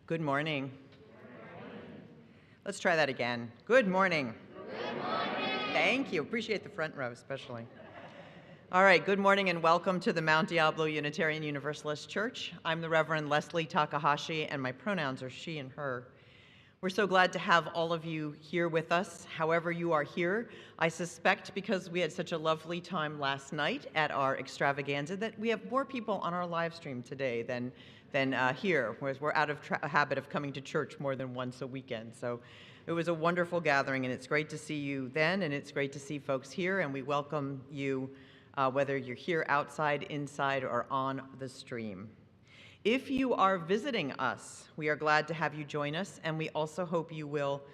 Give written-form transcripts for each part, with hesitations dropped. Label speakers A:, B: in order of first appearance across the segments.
A: Good morning. Let's try that again. Good morning.
B: Good morning.
A: Thank you. Appreciate the front row especially. All right, good morning and welcome to the Mount Diablo Unitarian Universalist Church. I'm the Reverend Leslie Takahashi, and my pronouns are she and her. We're so glad to have all of you here with us, however you are here. I suspect because we had such a lovely time last night at our extravaganza that we have more people on our live stream today than here, whereas we're out of a habit of coming to church more than once a weekend. So it was a wonderful gathering, and it's great to see you then, and it's great to see folks here, and we welcome you whether you're here outside, inside, or on the stream. If you are visiting us, we are glad to have you join us, and we also hope you will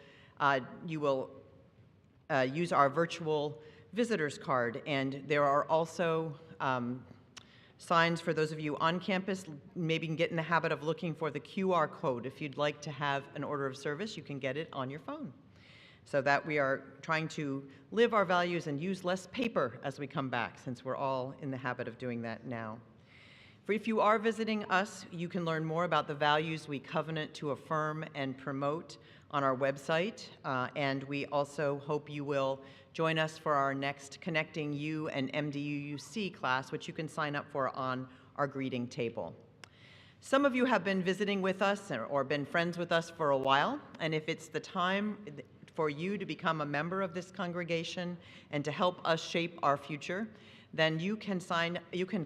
A: use our virtual visitors card. And there are also signs for those of you on campus. Maybe you can get in the habit of looking for the QR code. If you'd like to have an order of service, you can get it on your phone. So that we are trying to live our values and use less paper as we come back, since we're all in the habit of doing that now. If you are visiting us, you can learn more about the values we covenant to affirm and promote on our website, and we also hope you will join us for our next Connecting You and MDUUC class, which you can sign up for on our greeting table. Some of you have been visiting with us or been friends with us for a while, and if it's the time for you to become a member of this congregation and to help us shape our future, then you can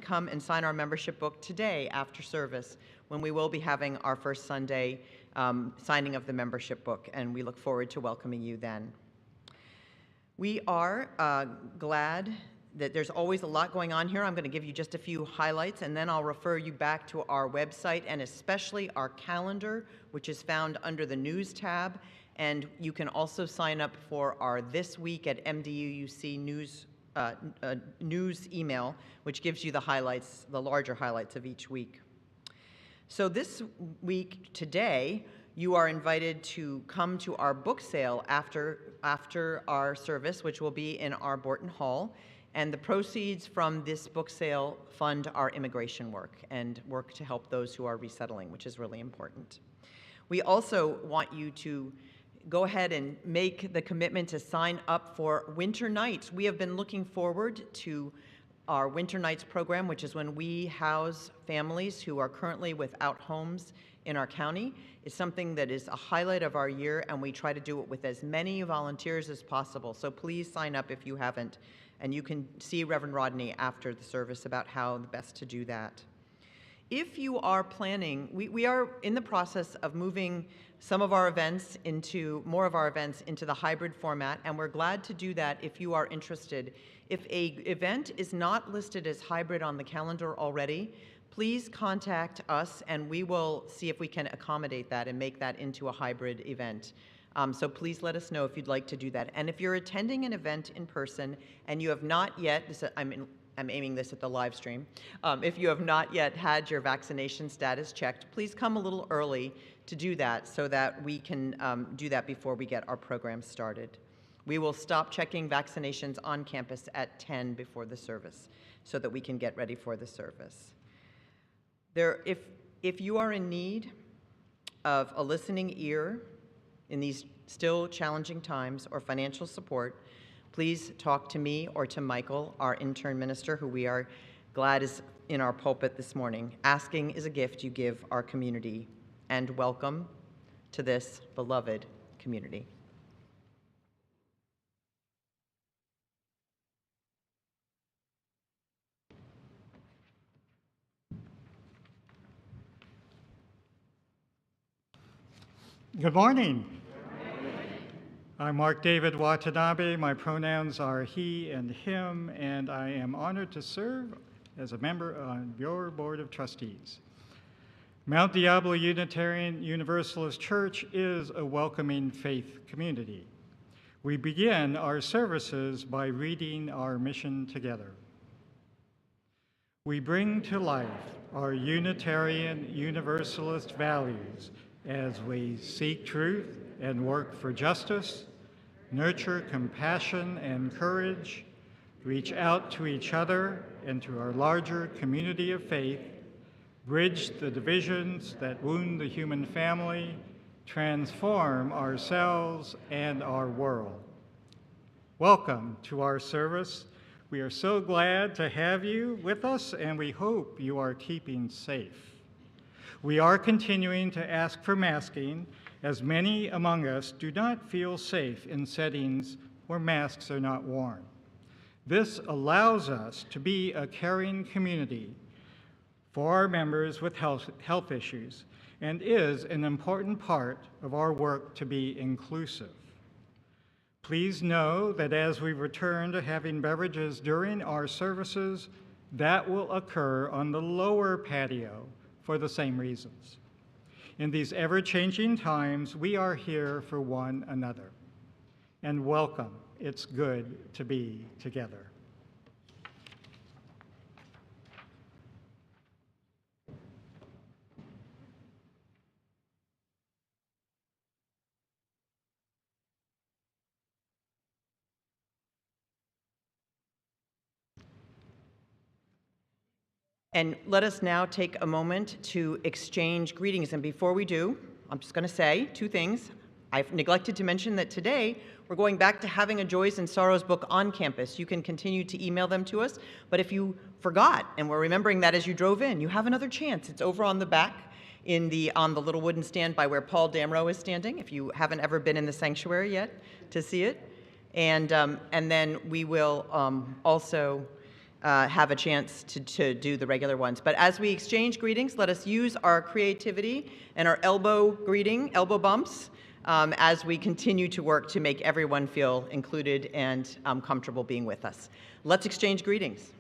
A: come and sign our membership book today after service, when we will be having our first Sunday signing of the membership book, and we look forward to welcoming you then. We are glad that there's always a lot going on here. I'm going to give you just a few highlights, and then I'll refer you back to our website and especially our calendar, which is found under the News tab, and you can also sign up for our This Week at MDUUC news email, which gives you the highlights, the larger highlights of each week. So this week, today, you are invited to come to our book sale after our service, which will be in our Borton Hall. And the proceeds from this book sale fund our immigration work and work to help those who are resettling, which is really important. We also want you to go ahead and make the commitment to sign up for Winter Nights. We have been looking forward to our Winter Nights program, which is when we house families who are currently without homes in our county. It's something that is a highlight of our year, and we try to do it with as many volunteers as possible. So please sign up if you haven't, and you can see Reverend Rodney after the service about how best to do that. If you are planning, we are in the process of moving some of our events more of our events into the hybrid format, and we're glad to do that if you are interested. If an event is not listed as hybrid on the calendar already, please contact us and we will see if we can accommodate that and make that into a hybrid event. So please let us know if you'd like to do that. And if you're attending an event in person and you have not yet, I'm aiming this at the live stream. If you have not yet had your vaccination status checked, please come a little early to do that so that we can do that before we get our program started. We will stop checking vaccinations on campus at 10 before the service so that we can get ready for the service. If you are in need of a listening ear in these still challenging times or financial support, please talk to me or to Michael, our intern minister, who we are glad is in our pulpit this morning. Asking is a gift you give our community, and welcome to this beloved community.
C: Good morning. I'm Mark David Watanabe. My pronouns are he and him, and I am honored to serve as a member on your Board of Trustees. Mount Diablo Unitarian Universalist Church is a welcoming faith community. We begin our services by reading our mission together. We bring to life our Unitarian Universalist values as we seek truth and work for justice, nurture compassion and courage, reach out to each other and to our larger community of faith, bridge the divisions that wound the human family, transform ourselves and our world. Welcome to our service. We are so glad to have you with us, and we hope you are keeping safe. We are continuing to ask for masking, as many among us do not feel safe in settings where masks are not worn. This allows us to be a caring community for our members with health issues and is an important part of our work to be inclusive. Please know that as we return to having beverages during our services, that will occur on the lower patio for the same reasons. In these ever-changing times, we are here for one another. And welcome. It's good to be together.
A: And let us now take a moment to exchange greetings. And before we do, I'm just going to say two things. I've neglected to mention that today we're going back to having a Joys and Sorrows book on campus. You can continue to email them to us, but if you forgot and were remembering that as you drove in, you have another chance. It's over on the back on the little wooden stand by where Paul Damrow is standing, if you haven't ever been in the sanctuary yet to see it. And then we will also have a chance to do the regular ones. But as we exchange greetings, let us use our creativity and our elbow bumps, as we continue to work to make everyone feel included and comfortable being with us. Let's exchange greetings.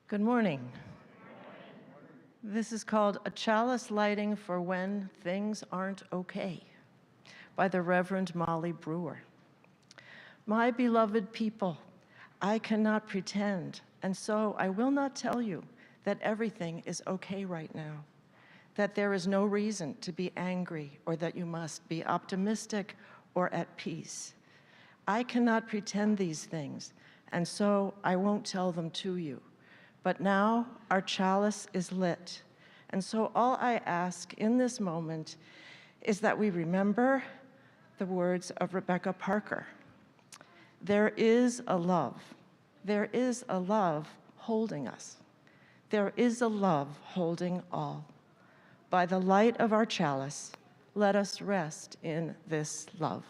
B: Good morning. This is called A Chalice Lighting for When Things Aren't Okay by the Reverend Molly Brewer. My beloved people, I cannot pretend, and so I will not tell you that everything is okay right now, that there is no reason to be angry or that you must be optimistic or at peace. I cannot pretend these things, and so I won't tell them to you. But now our chalice is lit, and so all I ask in this moment is that we remember the words of Rebecca Parker. There is a love. There is a love holding us. There is a love holding all. By the light of our chalice, let us rest in this love.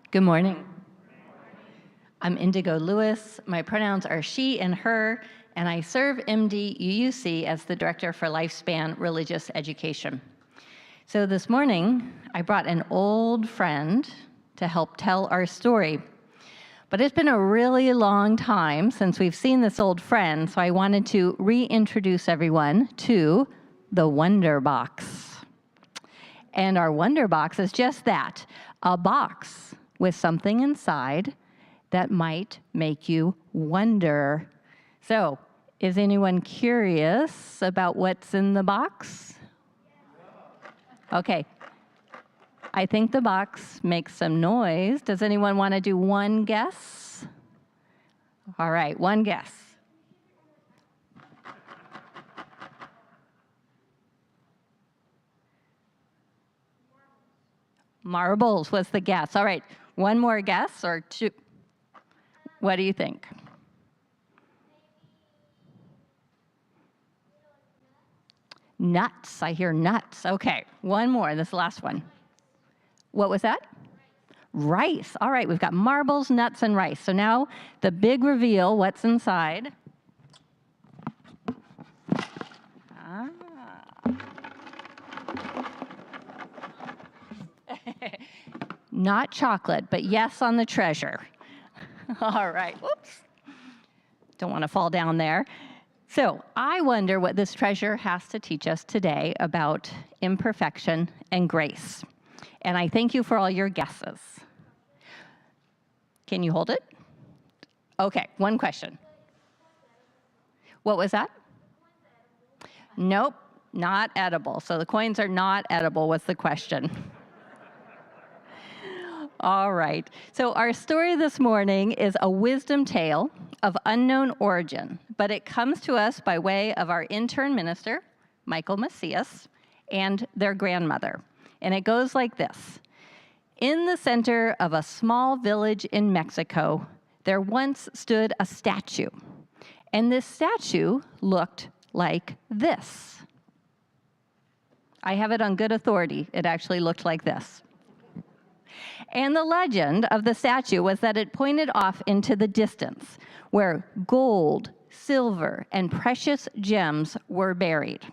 D: Good morning. I'm Indigo Lewis. My pronouns are she and her, and I serve MD UUC as the Director for Lifespan Religious Education. So this morning, I brought an old friend to help tell our story. But it's been a really long time since we've seen this old friend, so I wanted to reintroduce everyone to the Wonderbox. And our Wonderbox is just that, a box with something inside that might make you wonder. So, is anyone curious about what's in the box? Okay. I think the box makes some noise. Does anyone want to do one guess? All right, one guess. Marbles was the guess. All right, one more guess or two. What do you think? Nuts. I hear nuts. Okay, one more. This last one. What was that? Rice. All right, we've got marbles, nuts, and rice. So now the big reveal, what's inside. Not chocolate, but yes on the treasure. All right, whoops. Don't want to fall down there. So I wonder what this treasure has to teach us today about imperfection and grace. And I thank you for all your guesses. Can you hold it? Okay, one question. What was that? Nope, not edible. So the coins are not edible was the question. All right. So our story this morning is a wisdom tale of unknown origin, but it comes to us by way of our intern minister, Michael Macias, and their grandmother. And it goes like this. In the center of a small village in Mexico, there once stood a statue. And this statue looked like this. I have it on good authority. It actually looked like this. And the legend of the statue was that it pointed off into the distance, where gold, silver, and precious gems were buried.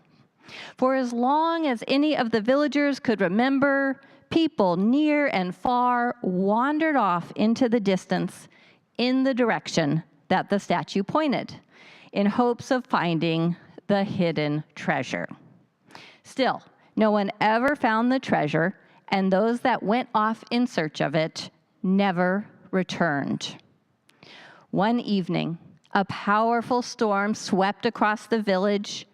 D: For as long as any of the villagers could remember, people near and far wandered off into the distance in the direction that the statue pointed, in hopes of finding the hidden treasure. Still, no one ever found the treasure, and those that went off in search of it never returned. One evening, a powerful storm swept across the village.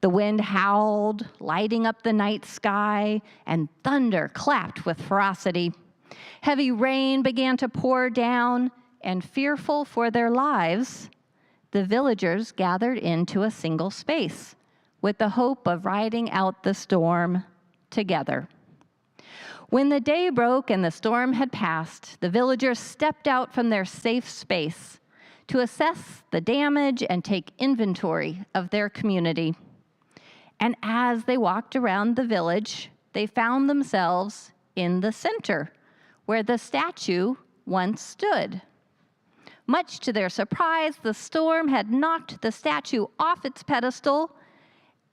D: The wind howled, lighting up the night sky, and thunder clapped with ferocity. Heavy rain began to pour down, and fearful for their lives, the villagers gathered into a single space with the hope of riding out the storm together. When the day broke and the storm had passed, the villagers stepped out from their safe space to assess the damage and take inventory of their community. And as they walked around the village, they found themselves in the center, where the statue once stood. Much to their surprise, the storm had knocked the statue off its pedestal,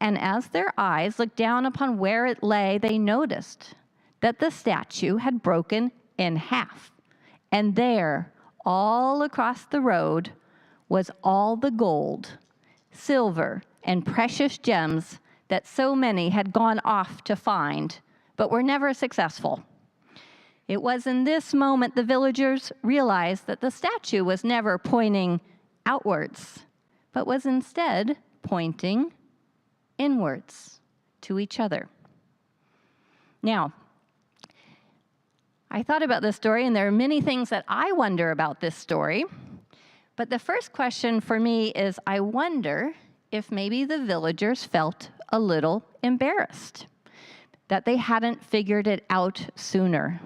D: and as their eyes looked down upon where it lay, they noticed that the statue had broken in half. And there, all across the road, was all the gold, silver, and precious gems that so many had gone off to find, but were never successful. It was in this moment the villagers realized that the statue was never pointing outwards, but was instead pointing inwards to each other. Now, I thought about this story, and there are many things that I wonder about this story. But the first question for me is, I wonder if maybe the villagers felt a little embarrassed, that they hadn't figured it out sooner.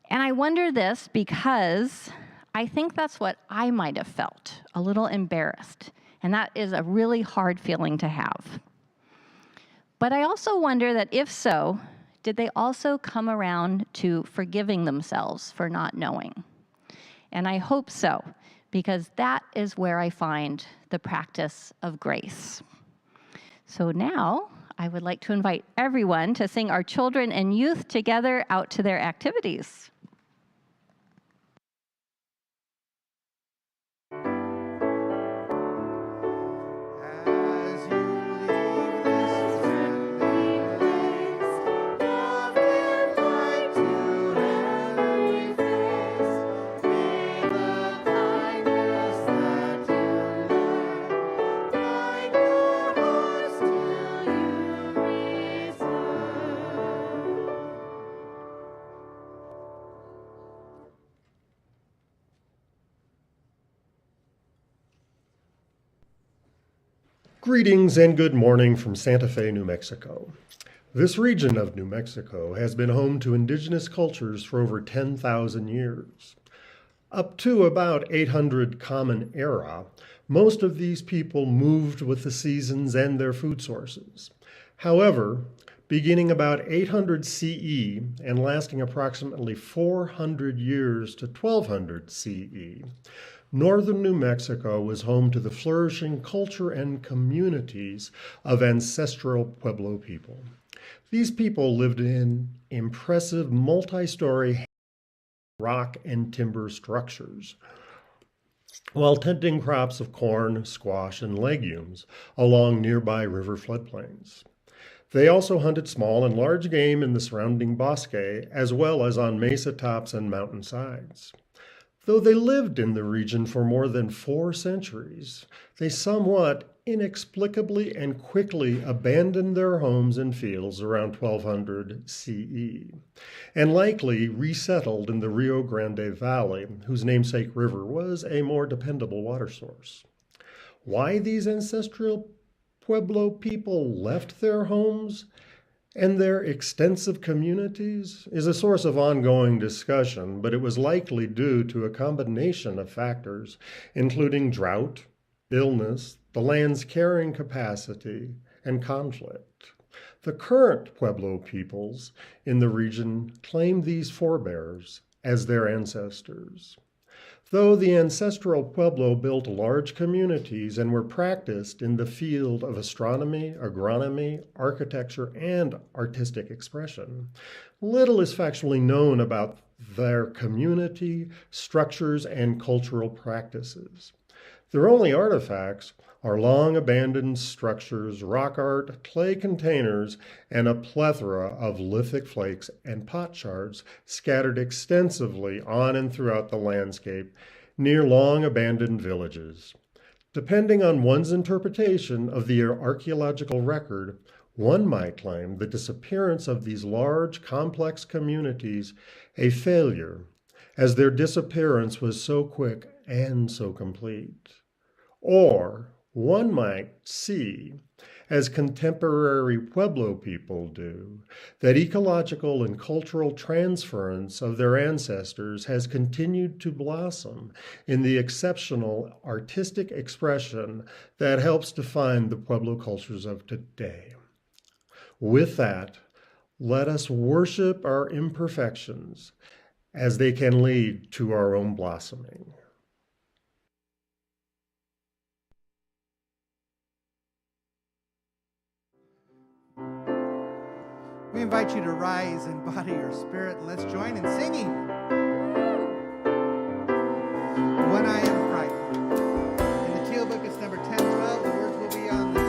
D: And I wonder this because I think that's what I might have felt, a little embarrassed. And that is a really hard feeling to have. But I also wonder that if so, did they also come around to forgiving themselves for not knowing? And I hope so, because that is where I find the practice of grace. So now I would like to invite everyone to sing our children and youth together out to their activities.
E: Greetings and good morning from Santa Fe, New Mexico. This region of New Mexico has been home to indigenous cultures for over 10,000 years. Up to about 800 Common Era, most of these people moved with the seasons and their food sources. However, beginning about 800 CE and lasting approximately 400 years to 1200 CE, northern New Mexico was home to the flourishing culture and communities of ancestral Pueblo people. These people lived in impressive multi-story rock and timber structures, while tending crops of corn, squash, and legumes along nearby river floodplains. They also hunted small and large game in the surrounding bosque, as well as on mesa tops and mountain sides. Though they lived in the region for more than 4 centuries, they somewhat inexplicably and quickly abandoned their homes and fields around 1200 CE, and likely resettled in the Rio Grande Valley, whose namesake river was a more dependable water source. Why these ancestral Pueblo people left their homes and their extensive communities is a source of ongoing discussion, but it was likely due to a combination of factors, including drought, illness, the land's carrying capacity, and conflict. The current Pueblo peoples in the region claim these forebears as their ancestors. Though the ancestral Pueblo built large communities and were practiced in the field of astronomy, agronomy, architecture, and artistic expression, little is factually known about their community, structures, and cultural practices. Their only artifacts are long abandoned structures, rock art, clay containers, and a plethora of lithic flakes and pot shards scattered extensively on and throughout the landscape near long abandoned villages. Depending on one's interpretation of the archaeological record, one might claim the disappearance of these large, complex communities a failure, as their disappearance was so quick and so complete. Or one might see, as contemporary Pueblo people do, that ecological and cultural transference of their ancestors has continued to blossom in the exceptional artistic expression that helps define the Pueblo cultures of today. With that, let us worship our imperfections as they can lead to our own blossoming.
F: We invite you to rise and body your spirit, and let's join in singing. When I Am Frightened. In the teal book, it's number 1012. The words will be on the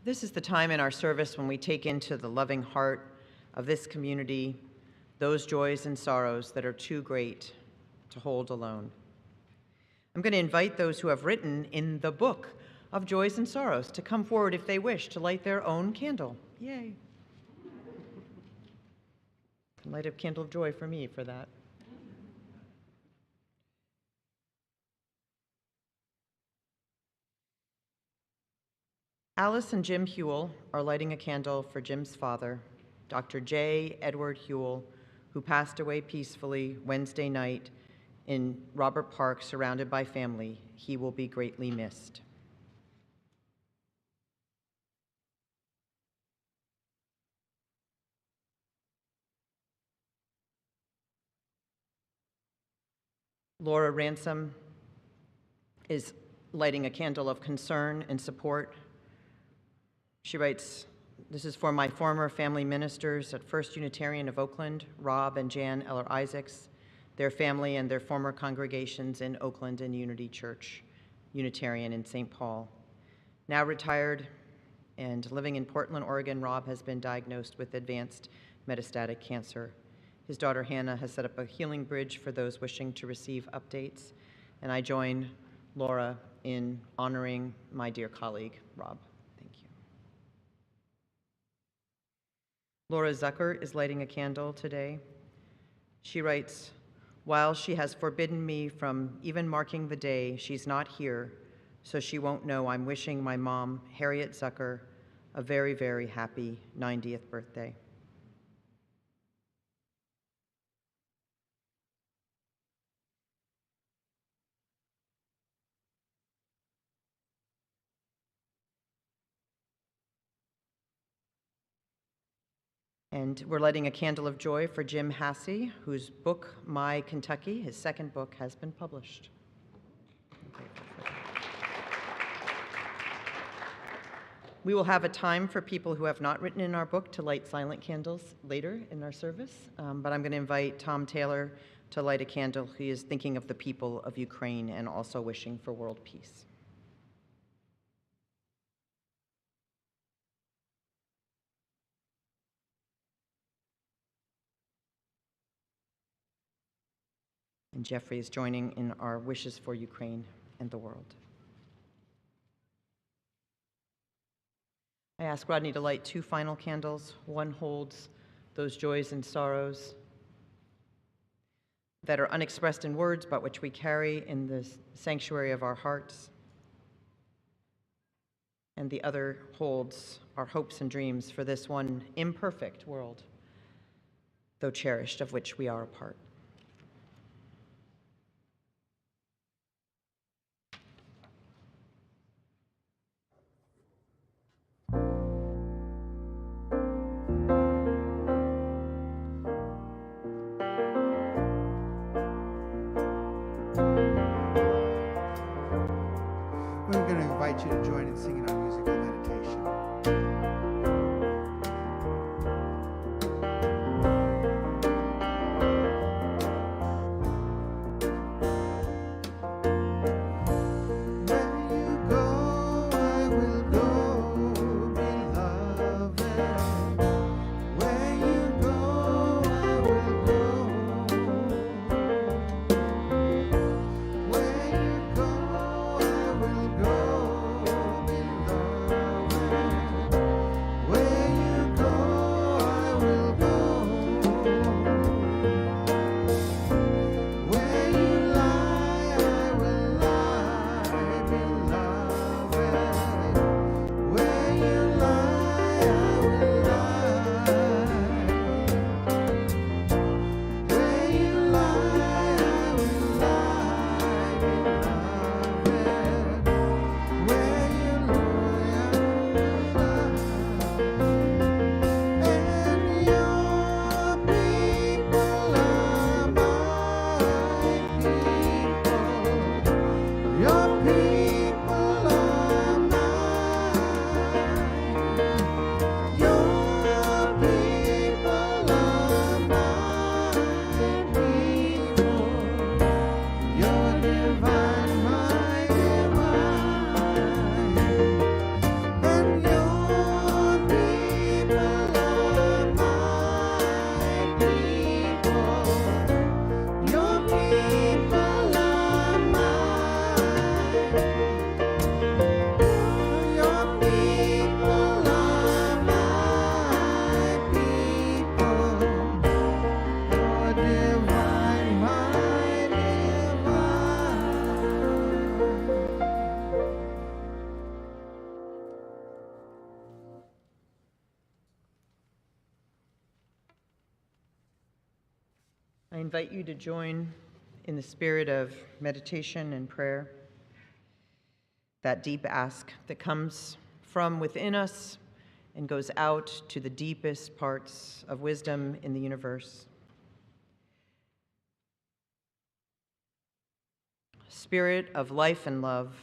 A: This is the time in our service when we take into the loving heart of this community those joys and sorrows that are too great to hold alone. I'm going to invite those who have written in the book of joys and sorrows to come forward if they wish to light their own candle. Yay. Light a candle of joy for me for that. Alice and Jim Hewell are lighting a candle for Jim's father, Dr. J. Edward Hewell, who passed away peacefully Wednesday night in Robert Park, surrounded by family. He will be greatly missed. Laura Ransom is lighting a candle of concern and support. She writes, "This is for my former family ministers at First Unitarian of Oakland, Rob and Jan Eller Isaacs, their family and their former congregations in Oakland and Unity Church, Unitarian in St. Paul. Now retired and living in Portland, Oregon, Rob has been diagnosed with advanced metastatic cancer. His daughter Hannah has set up a healing bridge for those wishing to receive updates, and I join Laura in honoring my dear colleague, Rob. Thank you." Laura Zucker is lighting a candle today. She writes, "While she has forbidden me from even marking the day, she's not here, so she won't know I'm wishing my mom, Harriet Zucker, a very, very happy 90th birthday." And we're lighting a candle of joy for Jim Hassey, whose book, My Kentucky, his second book, has been published. We will have a time for people who have not written in our book to light silent candles later in our service, but I'm going to invite Tom Taylor to light a candle. He is thinking of the people of Ukraine and also wishing for world peace. And Jeffrey is joining in our wishes for Ukraine and the world. I ask Rodney to light two final candles. One holds those joys and sorrows that are unexpressed in words, but which we carry in the sanctuary of our hearts. And the other holds our hopes and dreams for this one imperfect world, though cherished, of which we are a part.
F: We're going to invite you to join in singing our musical meditation.
A: I invite you to join in the spirit of meditation and prayer, that deep ask that comes from within us and goes out to the deepest parts of wisdom in the universe. Spirit of life and love,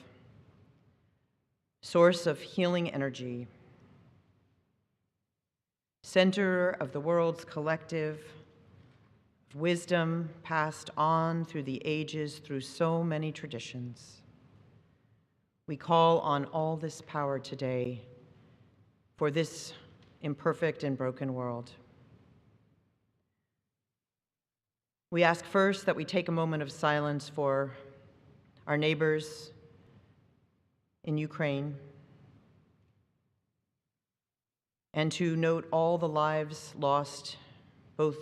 A: source of healing energy, center of the world's collective wisdom passed on through the ages, through so many traditions. We call on all this power today for this imperfect and broken world. We ask first that we take a moment of silence for our neighbors in Ukraine, and to note all the lives lost, both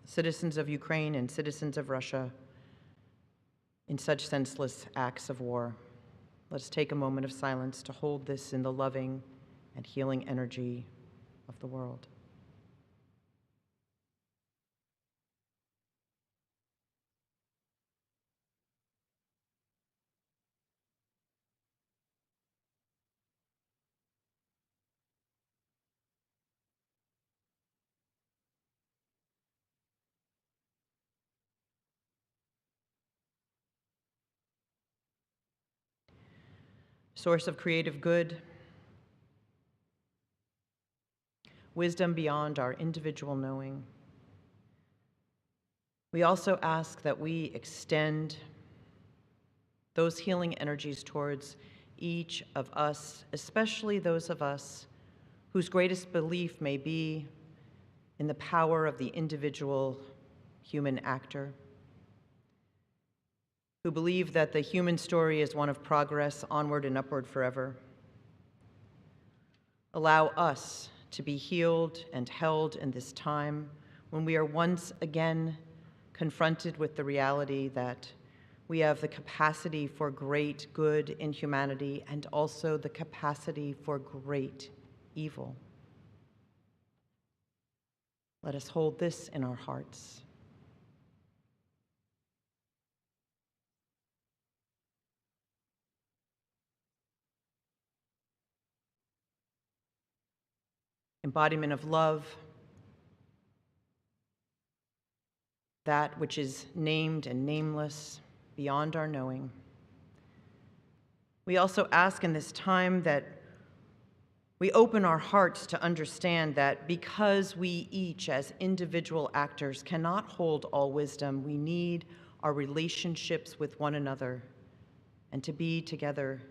A: citizens of Ukraine and citizens of Russia, in such senseless acts of war. Let's take a moment of silence to hold this in the loving and healing energy of the world. Source of creative good, wisdom beyond our individual knowing. We also ask that we extend those healing energies towards each of us, especially those of us whose greatest belief may be in the power of the individual human actor, who believe that the human story is one of progress, onward and upward forever. Allow us to be healed and held in this time when we are once again confronted with the reality that we have the capacity for great good in humanity and also the capacity for great evil. Let us hold this in our hearts. Embodiment of love, that which is named and nameless, beyond our knowing. We also ask in this time that we open our hearts to understand that because we each as individual actors cannot hold all wisdom, we need our relationships with one another and to be together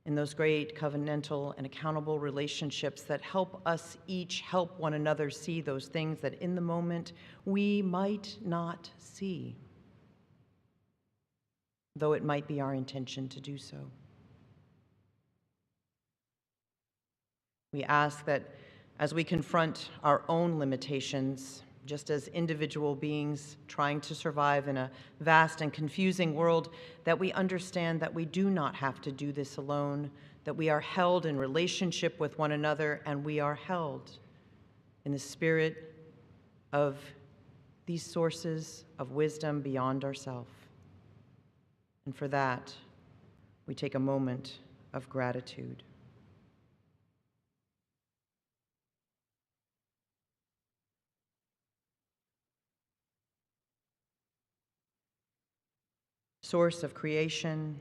A: in those great covenantal and accountable relationships that help us each help one another see those things that in the moment we might not see, though it might be our intention to do so. We ask that as we confront our own limitations, just as individual beings trying to survive in a vast and confusing world, that we understand that we do not have to do this alone, that we are held in relationship with one another, and we are held in the spirit of these sources of wisdom beyond ourselves. And for that, we take a moment of gratitude. Source of creation,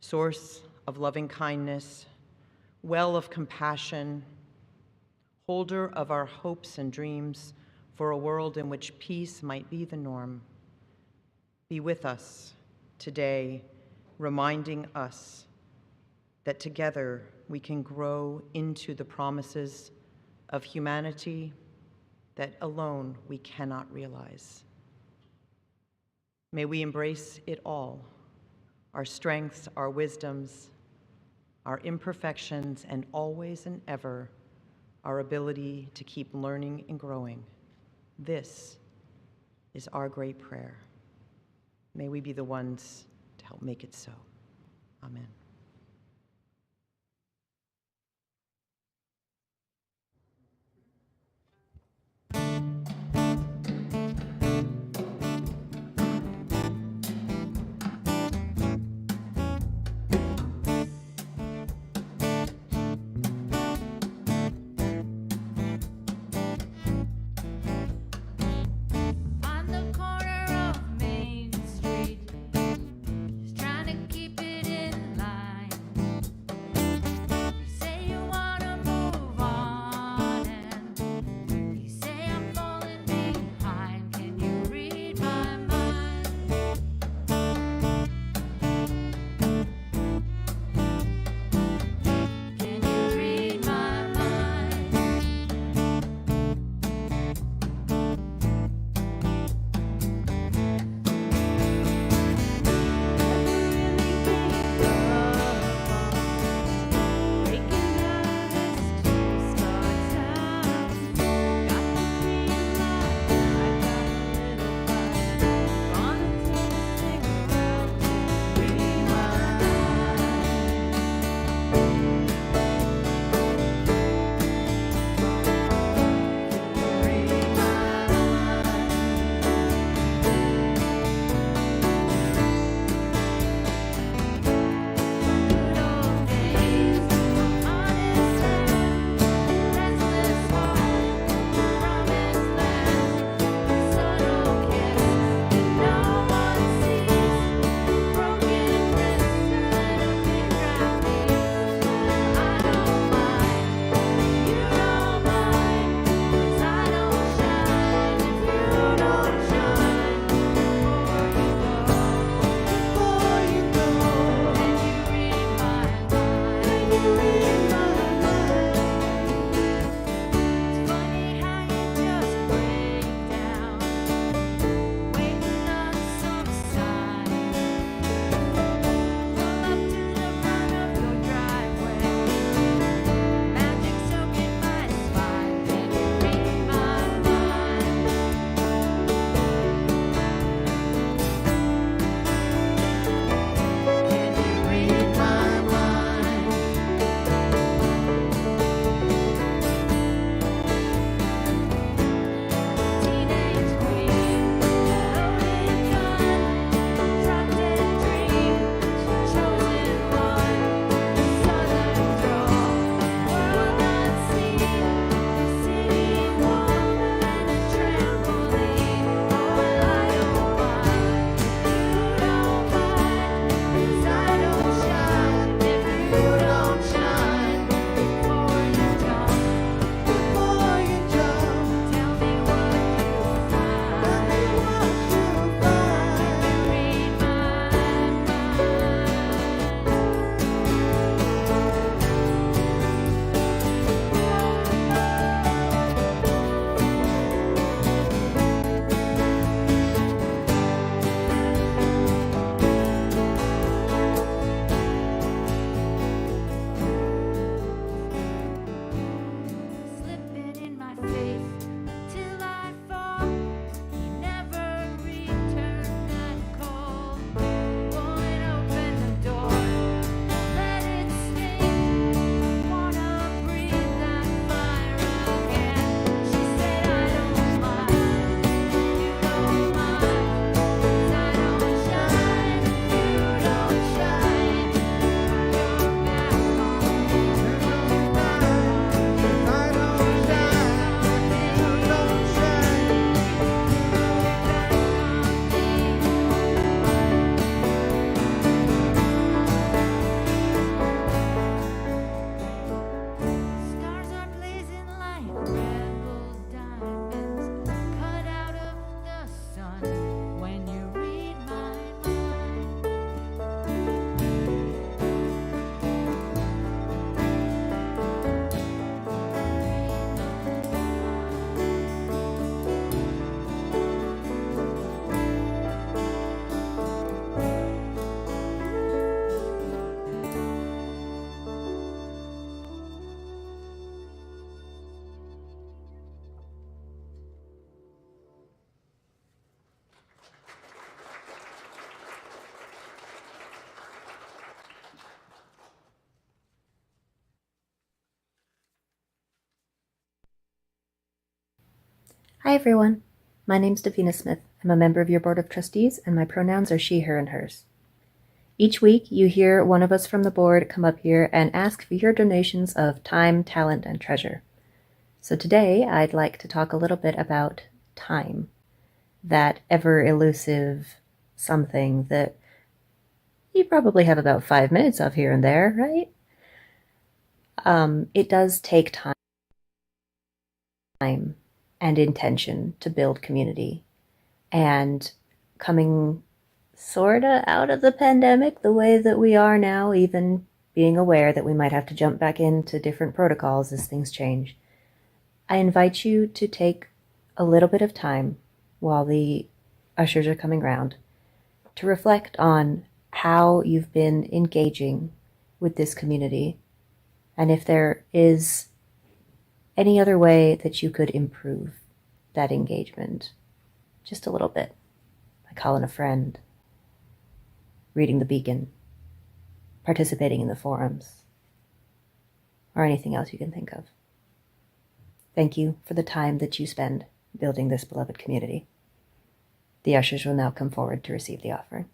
A: source of loving kindness, well of compassion, holder of our hopes and dreams for a world in which peace might be the norm. Be with us today, reminding us that together we can grow into the promises of humanity that alone we cannot realize. May we embrace it all, our strengths, our wisdoms, our imperfections, and always and ever our ability to keep learning and growing. This is our great prayer. May we be the ones to help make it so. Amen.
G: Hi everyone, my name's Davina Smith. I'm a member of your Board of Trustees and my pronouns are she, her, and hers. Each week you hear one of us from the board come up here and ask for your donations of time, talent, and treasure. So today I'd like to talk a little bit about time, that ever elusive something that you probably have about 5 minutes of here and there, right? It does take time and intention to build community. And coming sorta out of the pandemic the way that we are now, even being aware that we might have to jump back into different protocols as things change, I invite you to take a little bit of time while the ushers are coming round to reflect on how you've been engaging with this community and if there is any other way that you could improve that engagement just a little bit, by calling a friend, reading the Beacon, participating in the forums, or anything else you can think of. Thank you for the time that you spend building this beloved community. The ushers will now come forward to receive the offering.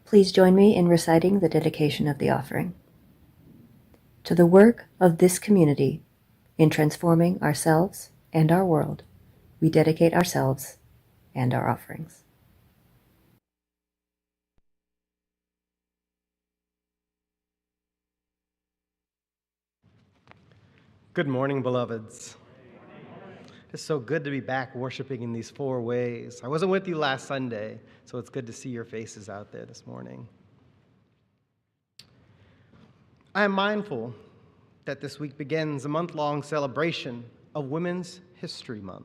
G: Please join me in reciting the dedication of the offering. To the work of this community in transforming ourselves and our world, we dedicate ourselves and our offerings.
H: Good morning, beloveds. It's so good to be back worshiping in these four ways. I wasn't with you last Sunday, so it's good to see your faces out there this morning. I am mindful that this week begins a month-long celebration of Women's History Month.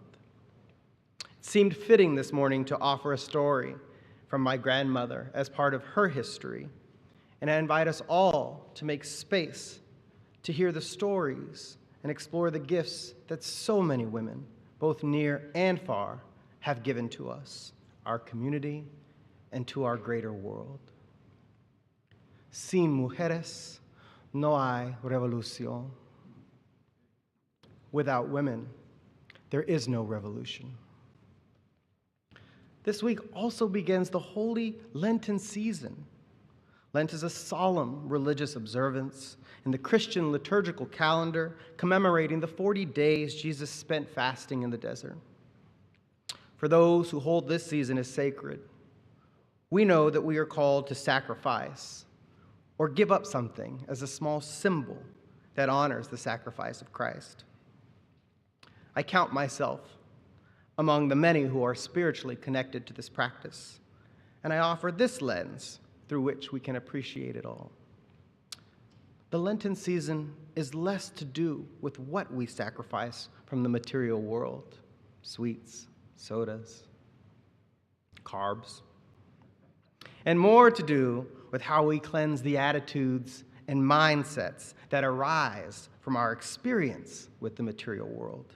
H: It seemed fitting this morning to offer a story from my grandmother as part of her history, and I invite us all to make space to hear the stories and explore the gifts that so many women, both near and far, have given to us, our community, and to our greater world. Sin mujeres no hay revolución. Without women, there is no revolution. This week also begins the holy Lenten season. Lent is a solemn religious observance in the Christian liturgical calendar commemorating the 40 days Jesus spent fasting in the desert. For those who hold this season as sacred, we know that we are called to sacrifice or give up something as a small symbol that honors the sacrifice of Christ. I count myself among the many who are spiritually connected to this practice, and I offer this lens through which we can appreciate it all. The Lenten season is less to do with what we sacrifice from the material world, sweets, sodas, carbs, and more to do with how we cleanse the attitudes and mindsets that arise from our experience with the material world.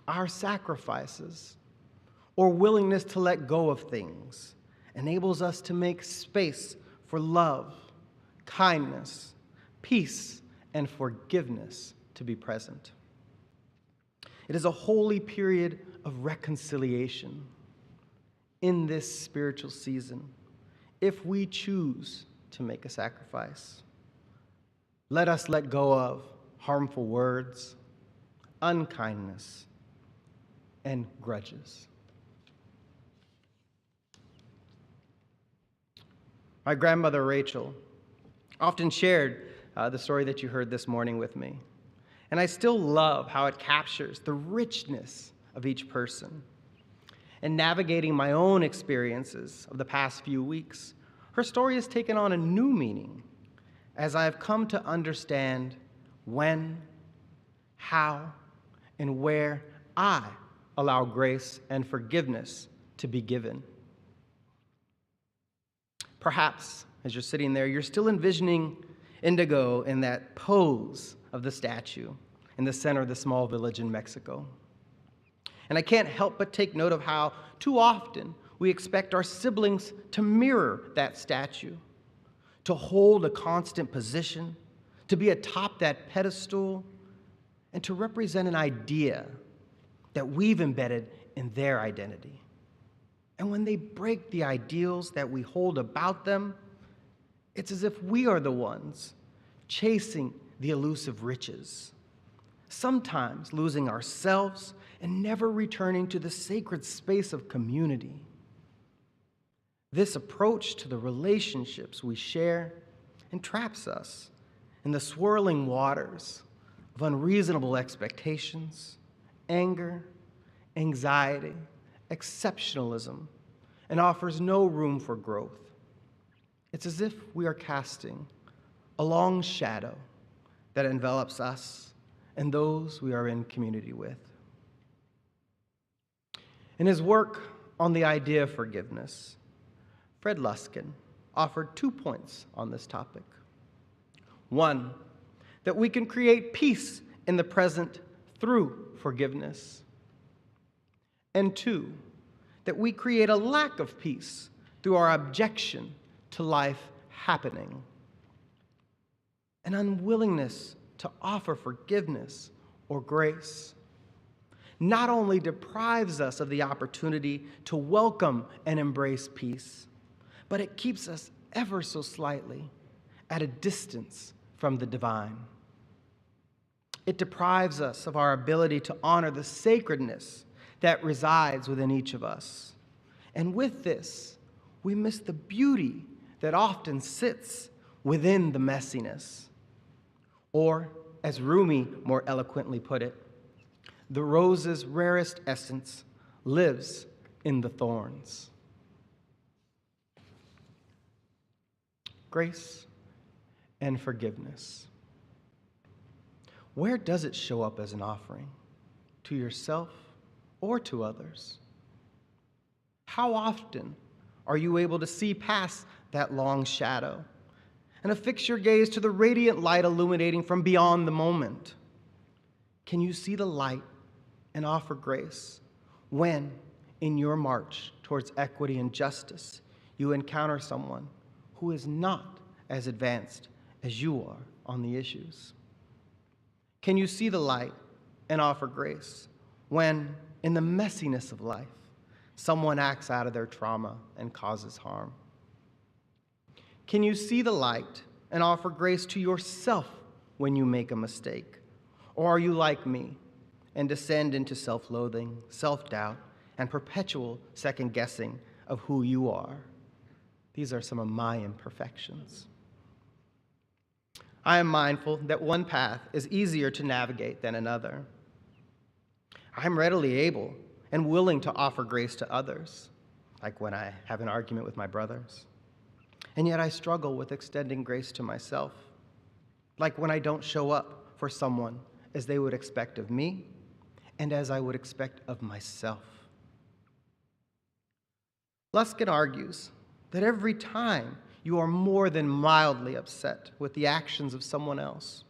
H: Our sacrifices or willingness to let go of things enables us to make space for love, kindness, peace, and forgiveness to be present. It is a holy period of reconciliation in this spiritual season if we choose to make a sacrifice. Let us let go of harmful words, unkindness, and grudges. My grandmother, Rachel, often shared the story that you heard this morning with me. And I still love how it captures the richness of each person. And navigating my own experiences of the past few weeks, her story has taken on a new meaning as I have come to understand when, how, and where I allow grace and forgiveness to be given. Perhaps, as you're sitting there, you're still envisioning Indigo in that pose of the statue in the center of the small village in Mexico. And I can't help but take note of how too often we expect our siblings to mirror that statue, to hold a constant position, to be atop that pedestal, and to represent an idea that we've embedded in their identity. And when they break the ideals that we hold about them, it's as if we are the ones chasing the elusive riches, sometimes losing ourselves and never returning to the sacred space of community. This approach to the relationships we share entraps us in the swirling waters of unreasonable expectations, anger, anxiety, exceptionalism, and offers no room for growth. It's as if we are casting a long shadow that envelops us and those we are in community with. In his work on the idea of forgiveness, Fred Luskin offered 2 points on this topic. One, that we can create peace in the present through forgiveness. And 2, that we create a lack of peace through our objection to life happening. An unwillingness to offer forgiveness or grace not only deprives us of the opportunity to welcome and embrace peace, but it keeps us ever so slightly at a distance from the divine. It deprives us of our ability to honor the sacredness that resides within each of us. And with this, we miss the beauty that often sits within the messiness. Or, as Rumi more eloquently put it, the rose's rarest essence lives in the thorns. Grace and forgiveness. Where does it show up as an offering? To yourself or to others? How often are you able to see past that long shadow and affix your gaze to the radiant light illuminating from beyond the moment? Can you see the light and offer grace when, in your march towards equity and justice, you encounter someone who is not as advanced as you are on the issues? Can you see the light and offer grace when, in the messiness of life, someone acts out of their trauma and causes harm? Can you see the light and offer grace to yourself when you make a mistake? Or are you like me and descend into self-loathing, self-doubt, and perpetual second-guessing of who you are? These are some of my imperfections. I am mindful that one path is easier to navigate than another. I'm readily able and willing to offer grace to others, like when I have an argument with my brothers. And yet I struggle with extending grace to myself, like when I don't show up for someone as they would expect of me and as I would expect of myself. Luskin argues that every time you are more than mildly upset with the actions of someone else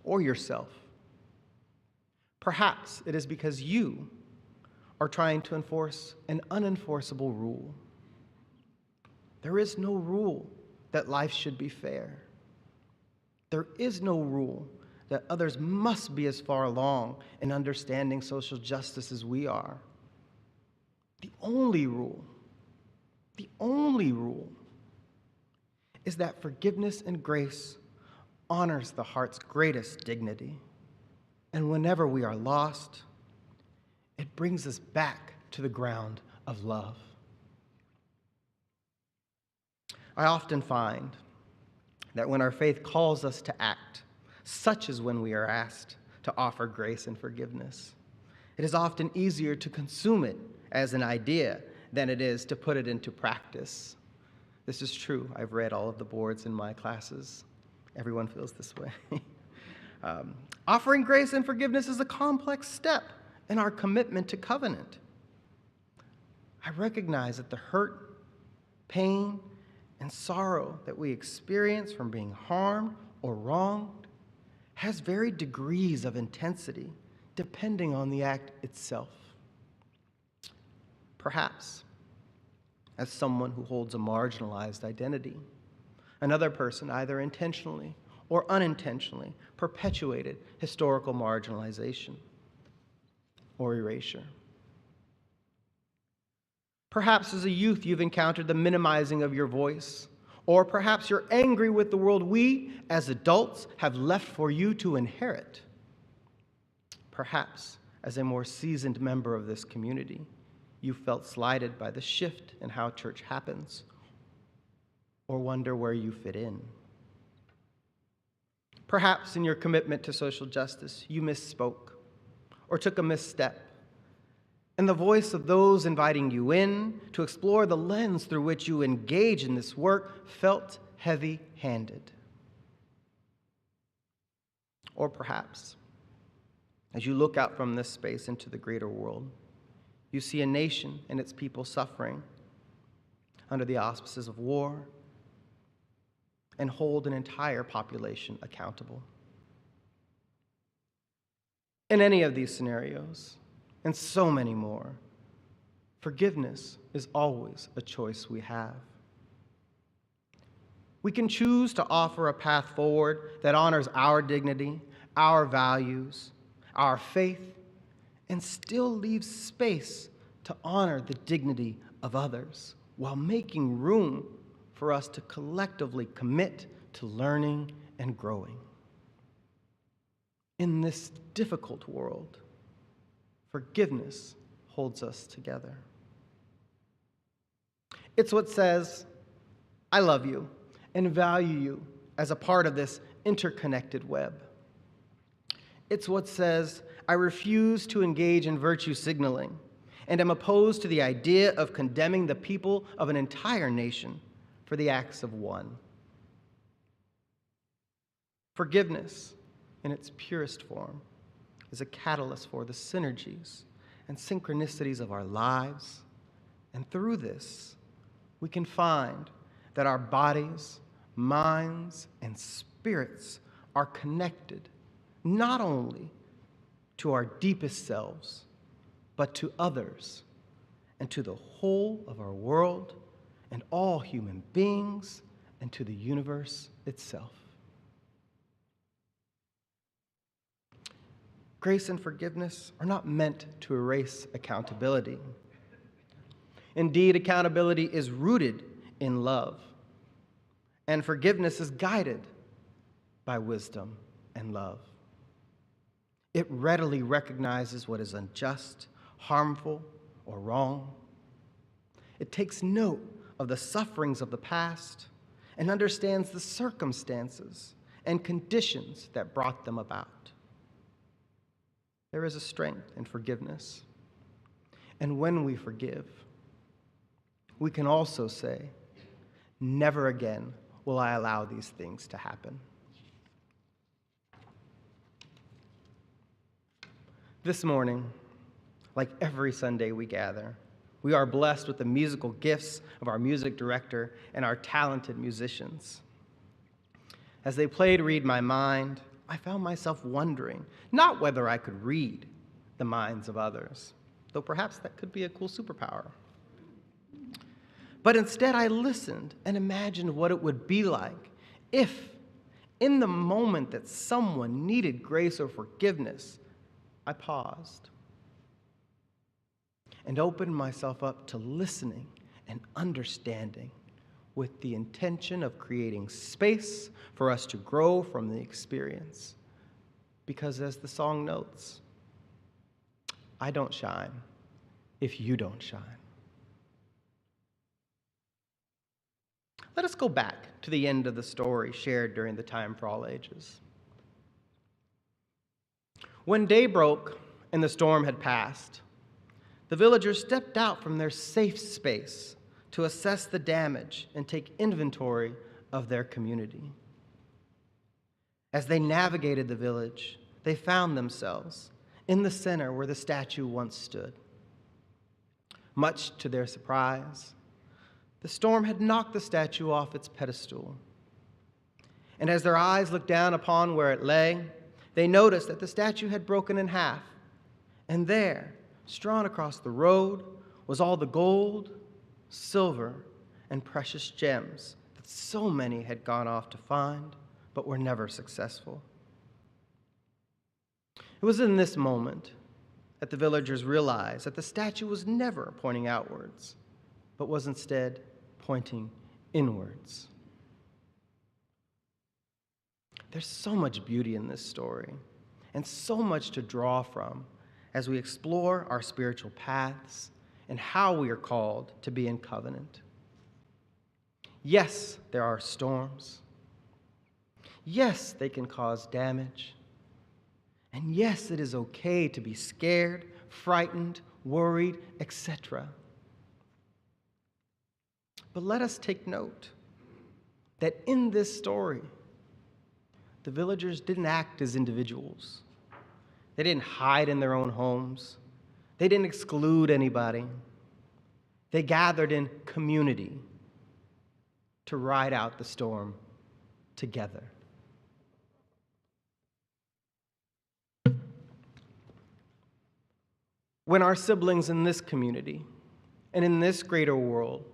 H: or yourself, perhaps it is because you are trying to enforce an unenforceable rule. There is no rule that life should be fair. There is no rule that others must be as far along in understanding social justice as we are. The only rule is that forgiveness and grace honors the heart's greatest dignity. And whenever we are lost, it brings us back to the ground of love. I often find that when our faith calls us to act, such as when we are asked to offer grace and forgiveness, it is often easier to consume it as an idea than it is to put it into practice. This is true. I've read all of the boards in my classes. Everyone feels this way. Offering grace and forgiveness is a complex step in our commitment to covenant. I recognize that the hurt, pain, and sorrow that we experience from being harmed or wronged has varied degrees of intensity depending on the act itself. Perhaps, as someone who holds a marginalized identity, another person either intentionally or unintentionally perpetuated historical marginalization or erasure. Perhaps as a youth you've encountered the minimizing of your voice, or perhaps you're angry with the world we, as adults, have left for you to inherit. Perhaps as a more seasoned member of this community, you felt slighted by the shift in how church happens, or wonder where you fit in. Perhaps in your commitment to social justice, you misspoke or took a misstep, and the voice of those inviting you in to explore the lens through which you engage in this work felt heavy-handed. Or perhaps, as you look out from this space into the greater world, you see a nation and its people suffering under the auspices of war and hold an entire population accountable. In any of these scenarios, and so many more, forgiveness is always a choice we have. We can choose to offer a path forward that honors our dignity, our values, our faith, and still leaves space to honor the dignity of others while making room for us to collectively commit to learning and growing. In this difficult world, forgiveness holds us together. It's what says, I love you and value you as a part of this interconnected web. It's what says, I refuse to engage in virtue signaling and am opposed to the idea of condemning the people of an entire nation for the acts of one. Forgiveness, in its purest form, is a catalyst for the synergies and synchronicities of our lives, and through this, we can find that our bodies, minds, and spirits are connected not only to our deepest selves, but to others and to the whole of our world and all human beings and to the universe itself. Grace and forgiveness are not meant to erase accountability. Indeed, accountability is rooted in love, and forgiveness is guided by wisdom and love. It readily recognizes what is unjust, harmful, or wrong. It takes note of the sufferings of the past and understands the circumstances and conditions that brought them about. There is a strength in forgiveness. And when we forgive, we can also say, never again will I allow these things to happen. This morning, like every Sunday we gather, we are blessed with the musical gifts of our music director and our talented musicians. As they played Read My Mind, I found myself wondering, not whether I could read the minds of others, though perhaps that could be a cool superpower. But instead, I listened and imagined what it would be like if, in the moment that someone needed grace or forgiveness, I paused and opened myself up to listening and understanding with the intention of creating space for us to grow from the experience. Because as the song notes, I don't shine if you don't shine. Let us go back to the end of the story shared during the Time for All Ages. When day broke and the storm had passed, the villagers stepped out from their safe space to assess the damage and take inventory of their community. As they navigated the village, they found themselves in the center where the statue once stood. Much to their surprise, the storm had knocked the statue off its pedestal. And as their eyes looked down upon where it lay, they noticed that the statue had broken in half. And there, strewn across the road, was all the gold, silver, and precious gems that so many had gone off to find, but were never successful. It was in this moment that the villagers realized that the statue was never pointing outwards, but was instead pointing inwards. There's so much beauty in this story, and so much to draw from as we explore our spiritual paths and how we are called to be in covenant. Yes, there are storms. Yes, they can cause damage. And yes, it is okay to be scared, frightened, worried, etc. But let us take note that in this story, the villagers didn't act as individuals. They didn't hide in their own homes. They didn't exclude anybody. They gathered in community to ride out the storm together. When our siblings in this community and in this greater world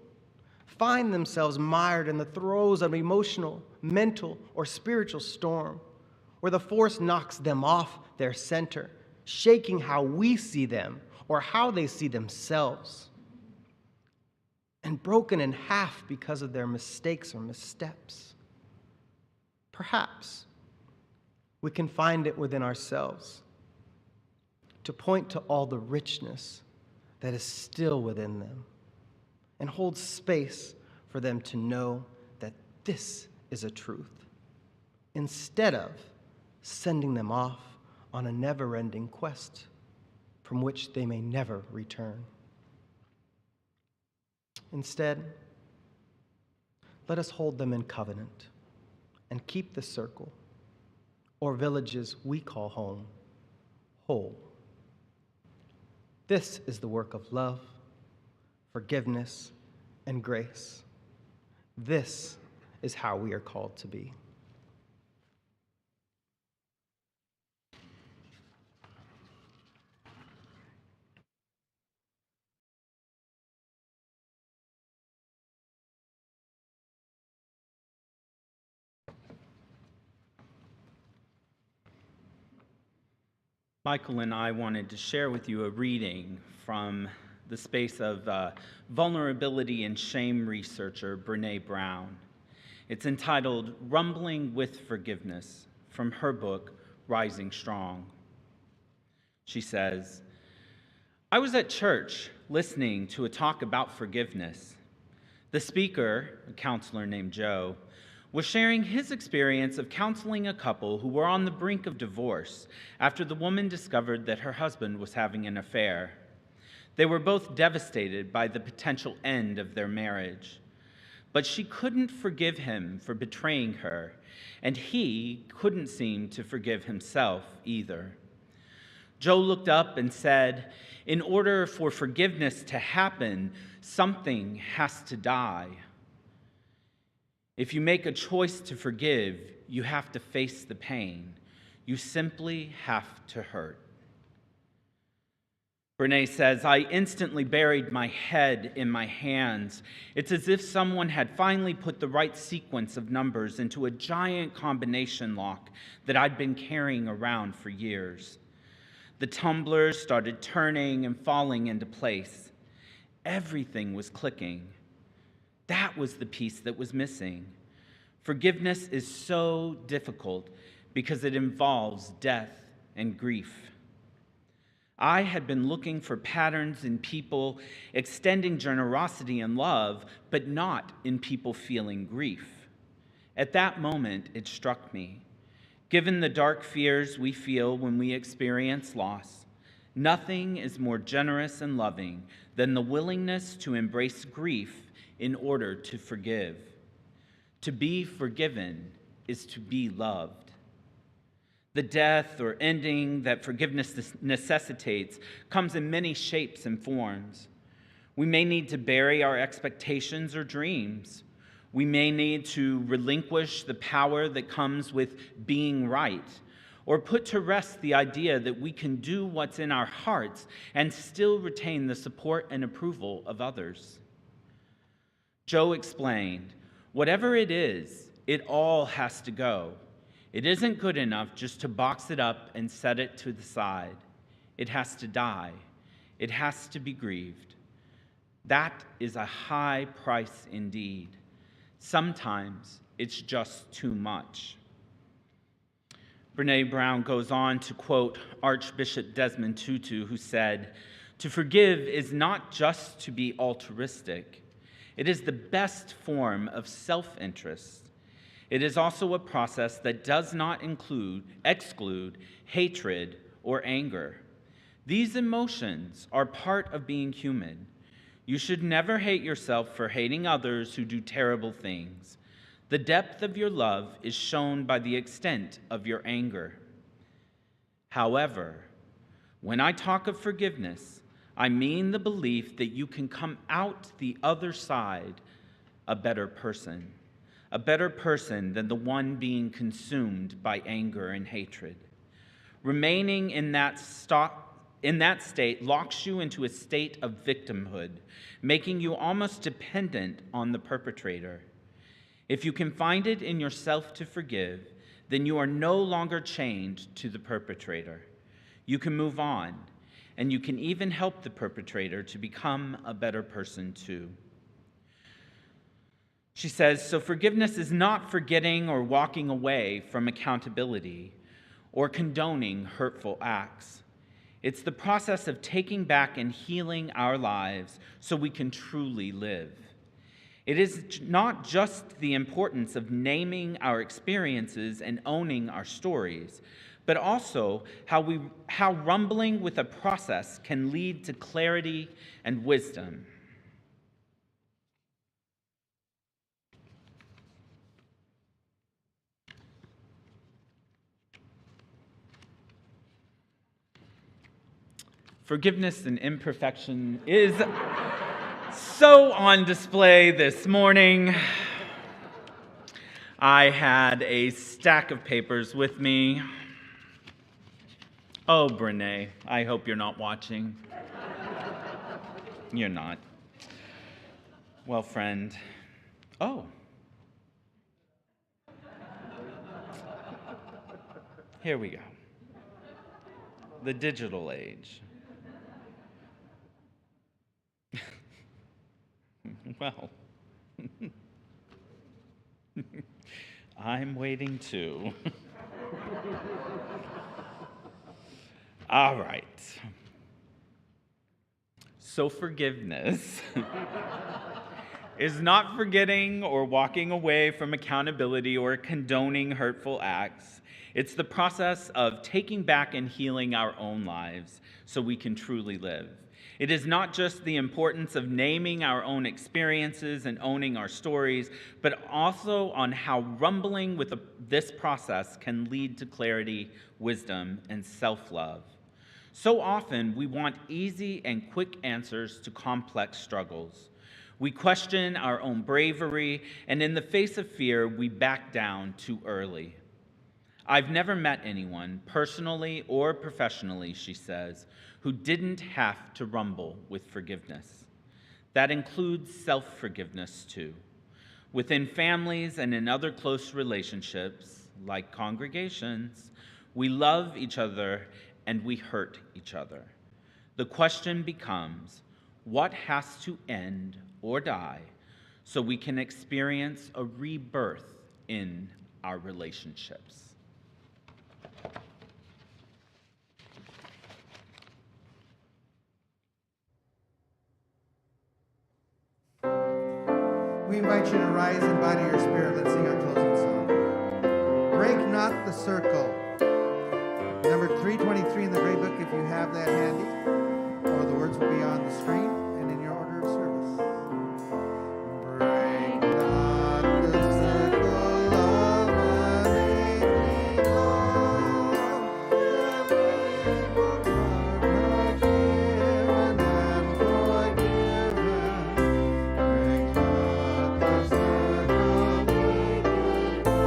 H: find themselves mired in the throes of emotional, mental, or spiritual storm, where the force knocks them off their center, shaking how we see them or how they see themselves, and broken in half because of their mistakes or missteps. Perhaps we can find it within ourselves to point to all the richness that is still within them and hold space for them to know that this is a truth, instead of sending them off on a never-ending quest from which they may never return. Instead, let us hold them in covenant and keep the circle, or villages we call home, whole. This is the work of love, forgiveness, and grace. This is how we are called to be.
I: Michael and I wanted to share with you a reading from the space of vulnerability and shame researcher Brené Brown. It's entitled Rumbling with Forgiveness, from her book, Rising Strong. She says, I was at church listening to a talk about forgiveness. The speaker, a counselor named Joe, was sharing his experience of counseling a couple who were on the brink of divorce after the woman discovered that her husband was having an affair. They were both devastated by the potential end of their marriage. But she couldn't forgive him for betraying her, and he couldn't seem to forgive himself either. Joe looked up and said, in order for forgiveness to happen, something has to die. If you make a choice to forgive, you have to face the pain. You simply have to hurt. Brené says, I instantly buried my head in my hands. It's as if someone had finally put the right sequence of numbers into a giant combination lock that I'd been carrying around for years. The tumblers started turning and falling into place. Everything was clicking. That was the piece that was missing. Forgiveness is so difficult because it involves death and grief. I had been looking for patterns in people extending generosity and love, but not in people feeling grief. At that moment, it struck me. Given the dark fears we feel when we experience loss, nothing is more generous and loving than the willingness to embrace grief in order to forgive. To be forgiven is to be loved. The death or ending that forgiveness necessitates comes in many shapes and forms. We may need to bury our expectations or dreams. We may need to relinquish the power that comes with being right, or put to rest the idea that we can do what's in our hearts and still retain the support and approval of others. Joe explained, whatever it is, it all has to go. It isn't good enough just to box it up and set it to the side. It has to die. It has to be grieved. That is a high price indeed. Sometimes it's just too much. Brené Brown goes on to quote Archbishop Desmond Tutu, who said, to forgive is not just to be altruistic. It is the best form of self-interest. It is also a process that does not exclude hatred or anger. These emotions are part of being human. You should never hate yourself for hating others who do terrible things. The depth of your love is shown by the extent of your anger. However, when I talk of forgiveness, I mean the belief that you can come out the other side a better person than the one being consumed by anger and hatred. Remaining in that state locks you into a state of victimhood, making you almost dependent on the perpetrator. If you can find it in yourself to forgive, then you are no longer chained to the perpetrator. You can move on, and you can even help the perpetrator to become a better person too. She says, so forgiveness is not forgetting or walking away from accountability or condoning hurtful acts. It's the process of taking back and healing our lives so we can truly live. It is not just the importance of naming our experiences and owning our stories, but also how rumbling with a process can lead to clarity and wisdom. Forgiveness and imperfection is so on display this morning. I had a stack of papers with me. Oh, Brene, I hope you're not watching. You're not. Well, friend. Oh. Here we go. The digital age. Well, I'm waiting too. All right. So forgiveness is not forgetting or walking away from accountability or condoning hurtful acts. It's the process of taking back and healing our own lives so we can truly live. It is not just the importance of naming our own experiences and owning our stories, but also on how rumbling with this process can lead to clarity, wisdom, and self-love. So often, we want easy and quick answers to complex struggles. We question our own bravery, and in the face of fear, we back down too early. I've never met anyone, personally or professionally, she says, who didn't have to rumble with forgiveness. That includes self-forgiveness, too. Within families and in other close relationships, like congregations, we love each other and we hurt each other. The question becomes, what has to end or die so we can experience a rebirth in our relationships?
F: We invite you to rise in body or spirit. Let's sing our closing song. Break not the circle. Number 323 in the Grey Book, if you have that handy, or the words will be on the screen and in your order of service. Break not the circle of an aching love, the faithful God forgiven and forgiven. Break not the circle weakened by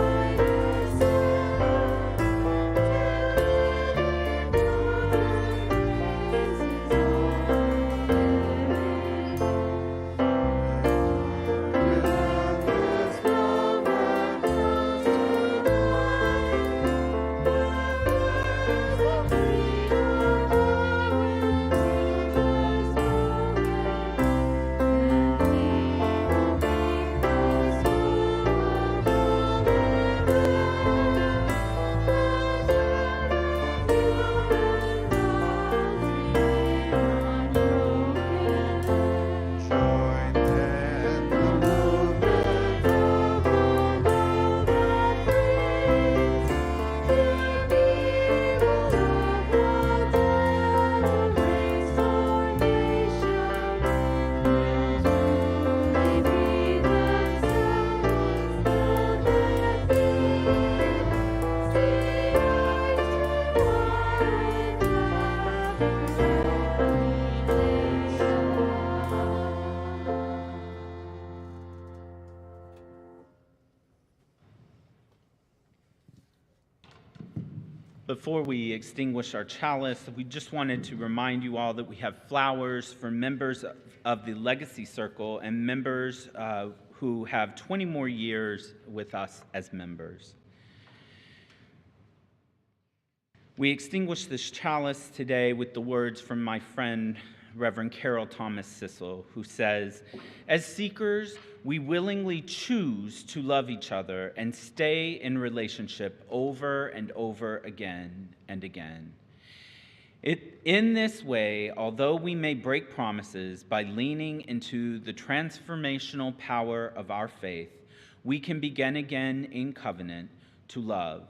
I: Before we extinguish our chalice, we just wanted to remind you all that we have flowers for members of the Legacy Circle and members who have 20 more years with us as members. We extinguish this chalice today with the words from my friend Reverend Carol Thomas Sissel, who says, "As seekers, we willingly choose to love each other and stay in relationship over and over again and again. In this way, although we may break promises by leaning into the transformational power of our faith, we can begin again in covenant to love